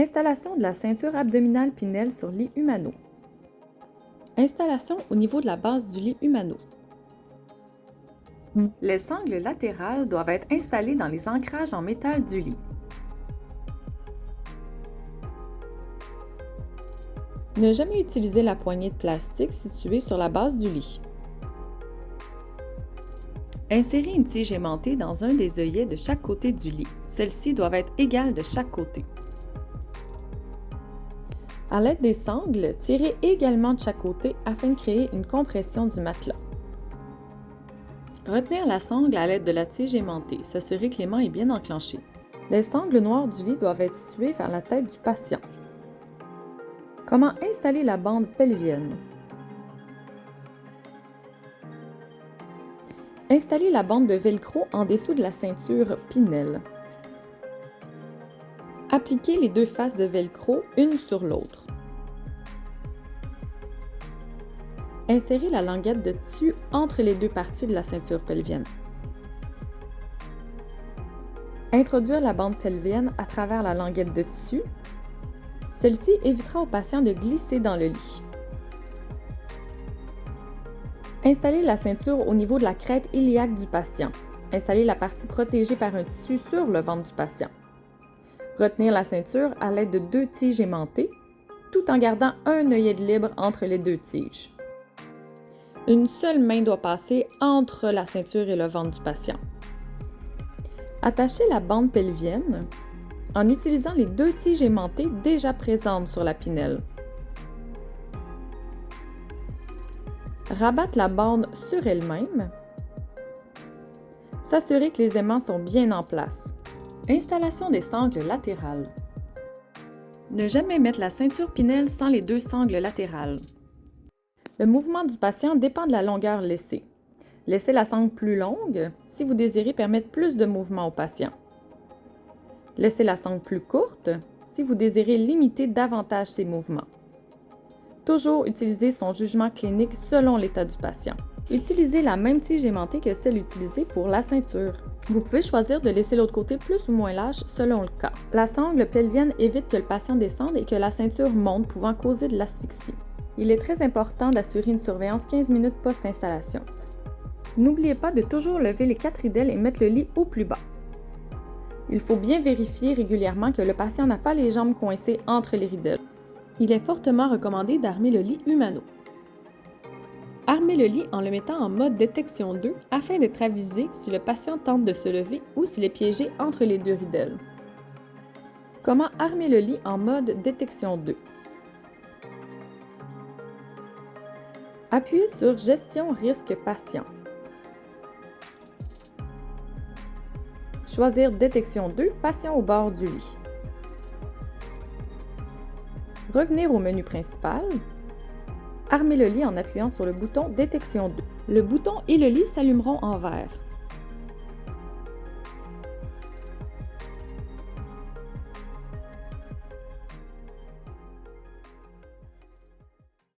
Installation de la ceinture abdominale Pinel sur lit humano. Installation au niveau de la base du lit humano. Les sangles latérales doivent être installées dans les ancrages en métal du lit. Ne jamais utiliser la poignée de plastique située sur la base du lit. Insérez une tige aimantée dans un des œillets de chaque côté du lit. Celles-ci doivent être égales de chaque côté. À l'aide des sangles, tirez également de chaque côté afin de créer une compression du matelas. Retenir la sangle à l'aide de la tige aimantée, s'assurer que l'aimant est bien enclenché. Les sangles noires du lit doivent être situées vers la tête du patient. Comment installer la bande pelvienne? Installez la bande de velcro en dessous de la ceinture Pinel. Appliquez les deux faces de velcro une sur l'autre. Insérez la languette de tissu entre les deux parties de la ceinture pelvienne. Introduire la bande pelvienne à travers la languette de tissu. Celle-ci évitera au patient de glisser dans le lit. Installez la ceinture au niveau de la crête iliaque du patient. Installez la partie protégée par un tissu sur le ventre du patient. Retenir la ceinture à l'aide de deux tiges aimantées, tout en gardant un œillet de libre entre les deux tiges. Une seule main doit passer entre la ceinture et le ventre du patient. Attachez la bande pelvienne en utilisant les deux tiges aimantées déjà présentes sur la pinelle. Rabattre la bande sur elle-même. S'assurer que les aimants sont bien en place. Installation des sangles latérales. Ne jamais mettre la ceinture Pinel sans les deux sangles latérales. Le mouvement du patient dépend de la longueur laissée. Laissez la sangle plus longue si vous désirez permettre plus de mouvement au patient. Laissez la sangle plus courte si vous désirez limiter davantage ses mouvements. Toujours utiliser son jugement clinique selon l'état du patient. Utilisez la même tige aimantée que celle utilisée pour la ceinture. Vous pouvez choisir de laisser l'autre côté plus ou moins lâche selon le cas. La sangle pelvienne évite que le patient descende et que la ceinture monte, pouvant causer de l'asphyxie. Il est très important d'assurer une surveillance 15 minutes post-installation. N'oubliez pas de toujours lever les 4 ridelles et mettre le lit au plus bas. Il faut bien vérifier régulièrement que le patient n'a pas les jambes coincées entre les ridelles. Il est fortement recommandé d'armer le lit humano. Armez le lit en le mettant en mode détection 2 afin d'être avisé si le patient tente de se lever ou s'il est piégé entre les deux ridelles. Comment armer le lit en mode détection 2? Appuyez sur Gestion risque patient. Choisir Détection 2, patient au bord du lit. Revenir au menu principal. Armez le lit en appuyant sur le bouton Détection 2. Le bouton et le lit s'allumeront en vert.